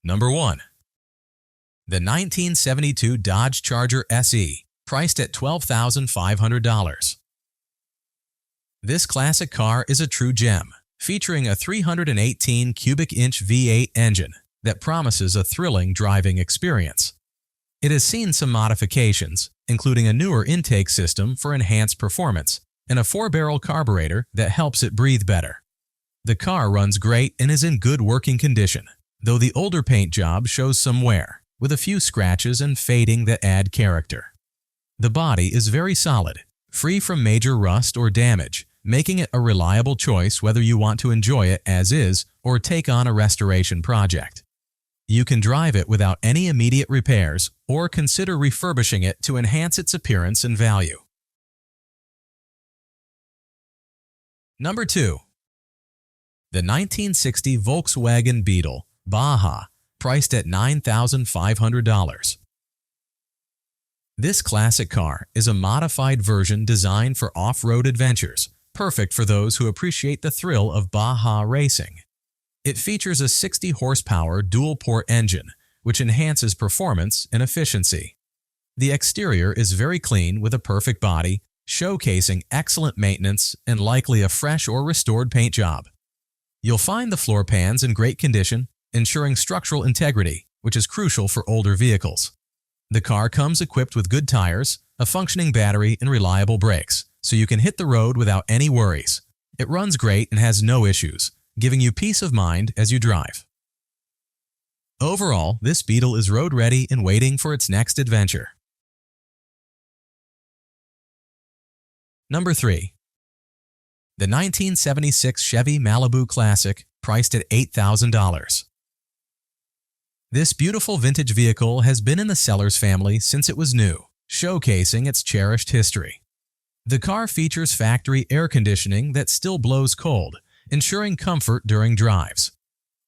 Number 1. The 1972 Dodge Charger SE, priced at $12,500. This classic car is a true gem, featuring a 318 cubic inch V8 engine that promises a thrilling driving experience. It has seen some modifications, including a newer intake system for enhanced performance and a 4-barrel carburetor that helps it breathe better. The car runs great and is in good working condition, though the older paint job shows some wear, with a few scratches and fading that add character. The body is very solid, free from major rust or damage, making it a reliable choice whether you want to enjoy it as is or take on a restoration project. You can drive it without any immediate repairs or consider refurbishing it to enhance its appearance and value. Number 2. The 1960 Volkswagen Beetle, BAJA, priced at $9,500. This classic car is a modified version designed for off-road adventures, perfect for those who appreciate the thrill of BAJA racing. It features a 60-horsepower dual-port engine, which enhances performance and efficiency. The exterior is very clean with a perfect body, showcasing excellent maintenance and likely a fresh or restored paint job. You'll find the floor pans in great condition, ensuring structural integrity, which is crucial for older vehicles. The car comes equipped with good tires, a functioning battery, and reliable brakes, so you can hit the road without any worries. It runs great and has no issues, giving you peace of mind as you drive. Overall, this Beetle is road-ready and waiting for its next adventure. Number 3. The 1976 Chevy Malibu Classic, priced at $8,000. This beautiful vintage vehicle has been in the seller's family since it was new, showcasing its cherished history. The car features factory air conditioning that still blows cold, ensuring comfort during drives.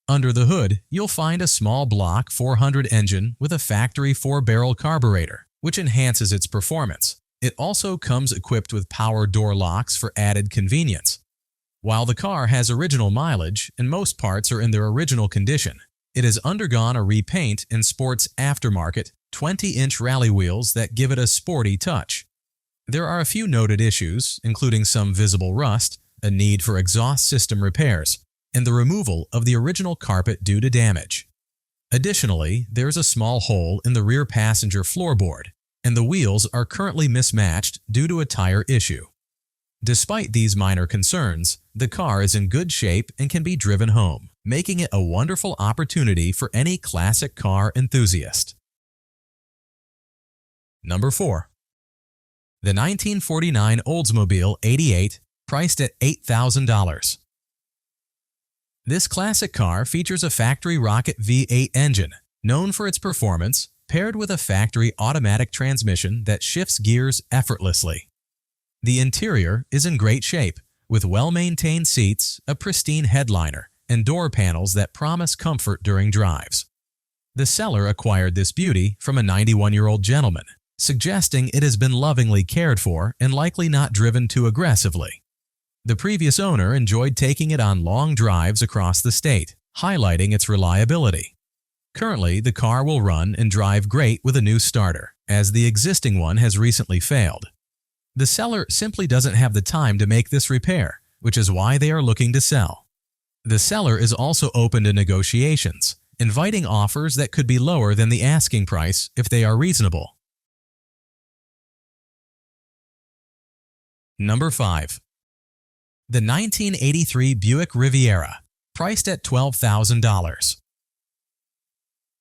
Under the hood, you'll find a small block 400 engine with a factory 4-barrel carburetor, which enhances its performance. It also comes equipped with power door locks for added convenience. While the car has original mileage and most parts are in their original condition, it has undergone a repaint and sports aftermarket 20-inch rally wheels that give it a sporty touch. There are a few noted issues, including some visible rust, a need for exhaust system repairs, and the removal of the original carpet due to damage. Additionally, there is a small hole in the rear passenger floorboard, and the wheels are currently mismatched due to a tire issue. Despite these minor concerns, the car is in good shape and can be driven home, making it a wonderful opportunity for any classic car enthusiast. Number 4. The 1949 Oldsmobile 88, priced at $8,000. This classic car features a factory rocket V8 engine, known for its performance, paired with a factory automatic transmission that shifts gears effortlessly. The interior is in great shape, with well-maintained seats, a pristine headliner, and door panels that promise comfort during drives. The seller acquired this beauty from a 91-year-old gentleman, suggesting it has been lovingly cared for and likely not driven too aggressively. The previous owner enjoyed taking it on long drives across the state, highlighting its reliability. Currently, the car will run and drive great with a new starter, as the existing one has recently failed. The seller simply doesn't have the time to make this repair, which is why they are looking to sell. The seller is also open to negotiations, inviting offers that could be lower than the asking price if they are reasonable. Number 5. The 1983 Buick Riviera, priced at $12,000.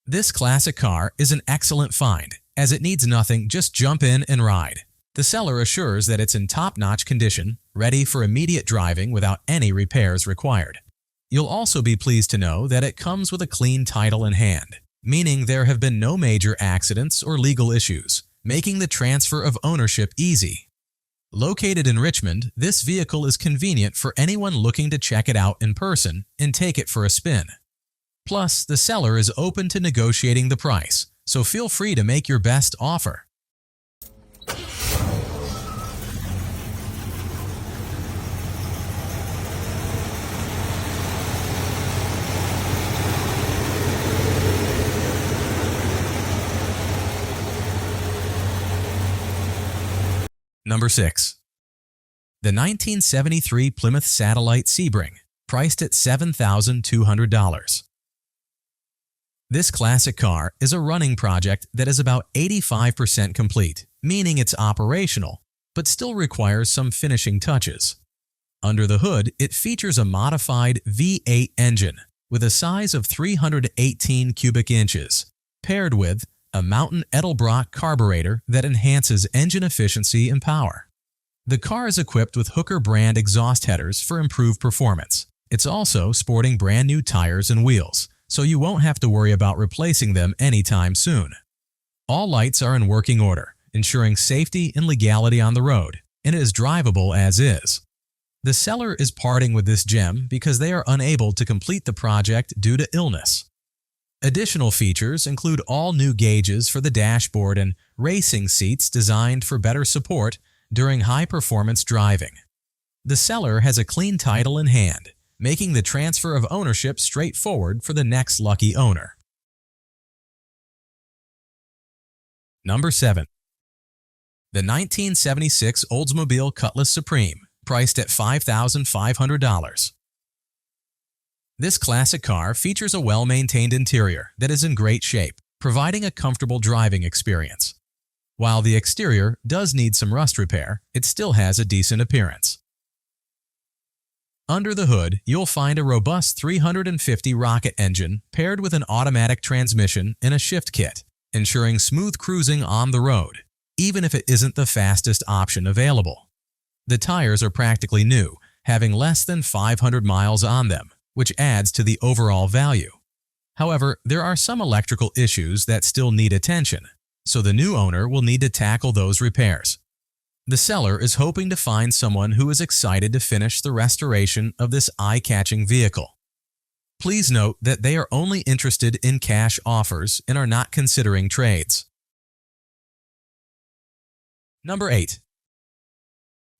This classic car is an excellent find, as it needs nothing, just jump in and ride. The seller assures that it's in top-notch condition, ready for immediate driving without any repairs required. You'll also be pleased to know that it comes with a clean title in hand, meaning there have been no major accidents or legal issues, making the transfer of ownership easy. Located in Richmond, this vehicle is convenient for anyone looking to check it out in person and take it for a spin. Plus, the seller is open to negotiating the price, so feel free to make your best offer. Number 6. The 1973 Plymouth Satellite Sebring, priced at $7,200. This classic car is a running project that is about 85% complete, meaning it's operational, but still requires some finishing touches. Under the hood, it features a modified V8 engine with a size of 318 cubic inches, paired with a Mountain Edelbrock carburetor that enhances engine efficiency and power. The car is equipped with Hooker brand exhaust headers for improved performance. It's also sporting brand new tires and wheels, so you won't have to worry about replacing them anytime soon. All lights are in working order, ensuring safety and legality on the road, and it is drivable as is. The seller is parting with this gem because they are unable to complete the project due to illness. Additional features include all new gauges for the dashboard and racing seats designed for better support during high-performance driving. The seller has a clean title in hand, making the transfer of ownership straightforward for the next lucky owner. Number 7. The 1976 Oldsmobile Cutlass Supreme, priced at $5,500. This classic car features a well-maintained interior that is in great shape, providing a comfortable driving experience. While the exterior does need some rust repair, it still has a decent appearance. Under the hood, you'll find a robust 350 rocket engine paired with an automatic transmission and a shift kit, ensuring smooth cruising on the road, even if it isn't the fastest option available. The tires are practically new, having less than 500 miles on them, which adds to the overall value. However, there are some electrical issues that still need attention, so the new owner will need to tackle those repairs. The seller is hoping to find someone who is excited to finish the restoration of this eye-catching vehicle. Please note that they are only interested in cash offers and are not considering trades. Number 8.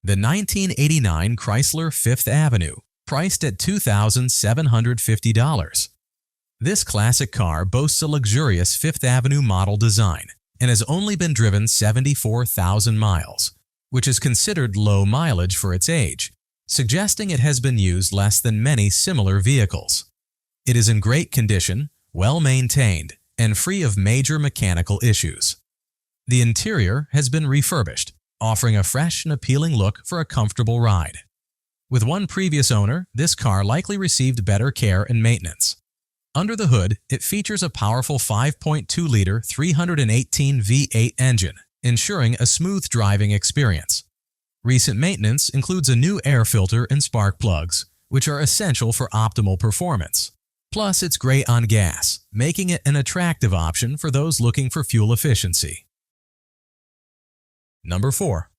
The 1989 Chrysler Fifth Avenue, priced at $2,750. This classic car boasts a luxurious Fifth Avenue model design and has only been driven 74,000 miles, which is considered low mileage for its age, suggesting it has been used less than many similar vehicles. It is in great condition, well-maintained, and free of major mechanical issues. The interior has been refurbished, offering a fresh and appealing look for a comfortable ride. With one previous owner, this car likely received better care and maintenance. Under the hood, it features a powerful 5.2-liter 318 V8 engine, ensuring a smooth driving experience. Recent maintenance includes a new air filter and spark plugs, which are essential for optimal performance. Plus, it's great on gas, making it an attractive option for those looking for fuel efficiency. Number 4.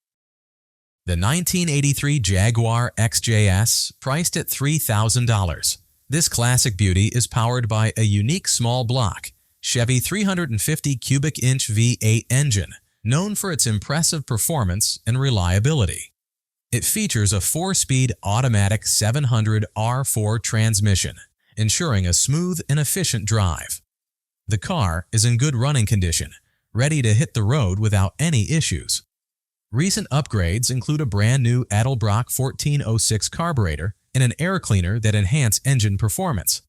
The 1983 Jaguar XJS, priced at $3,000. This classic beauty is powered by a unique small block Chevy 350 cubic inch V8 engine, known for its impressive performance and reliability. It features a 4-speed automatic 700 R4 transmission, ensuring a smooth and efficient drive. The car is in good running condition, ready to hit the road without any issues. Recent upgrades include a brand new Edelbrock 1406 carburetor and an air cleaner that enhance engine performance.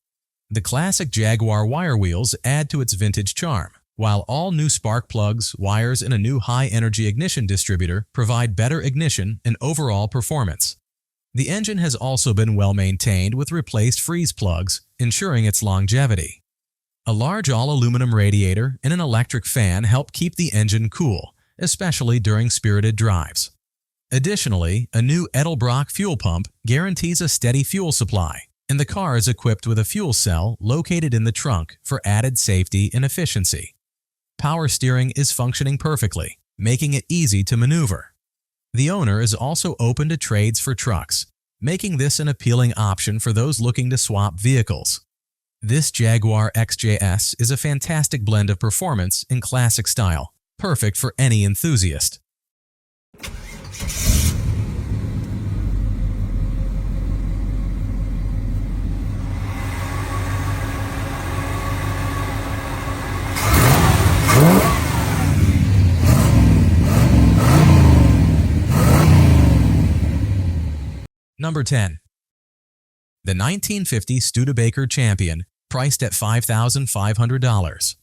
The classic Jaguar wire wheels add to its vintage charm, while all new spark plugs, wires, and a new high-energy ignition distributor provide better ignition and overall performance. The engine has also been well maintained with replaced freeze plugs, ensuring its longevity. A large all-aluminum radiator and an electric fan help keep the engine cool, especially during spirited drives. Additionally, a new Edelbrock fuel pump guarantees a steady fuel supply, and the car is equipped with a fuel cell located in the trunk for added safety and efficiency. Power steering is functioning perfectly, making it easy to maneuver. The owner is also open to trades for trucks, making this an appealing option for those looking to swap vehicles. This Jaguar XJS is a fantastic blend of performance and classic style, perfect for any enthusiast. Number 10. The 1950 Studebaker Champion, priced at $5,500.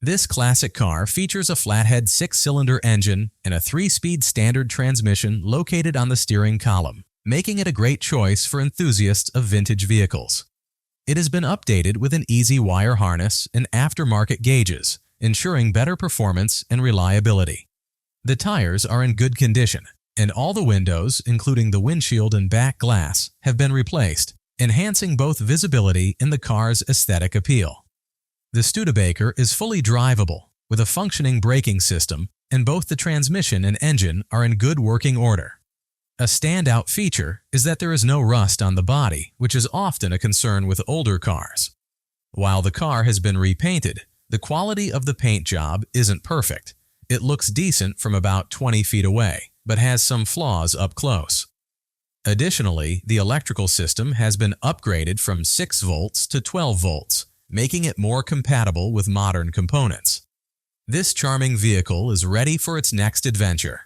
This classic car features a flathead 6-cylinder engine and a 3-speed standard transmission located on the steering column, making it a great choice for enthusiasts of vintage vehicles. It has been updated with an easy wire harness and aftermarket gauges, ensuring better performance and reliability. The tires are in good condition, and all the windows, including the windshield and back glass, have been replaced, enhancing both visibility and the car's aesthetic appeal. The Studebaker is fully drivable, with a functioning braking system, and both the transmission and engine are in good working order. A standout feature is that there is no rust on the body, which is often a concern with older cars. While the car has been repainted, the quality of the paint job isn't perfect. It looks decent from about 20 feet away, but has some flaws up close. Additionally, the electrical system has been upgraded from 6 volts to 12 volts, making it more compatible with modern components. This charming vehicle is ready for its next adventure.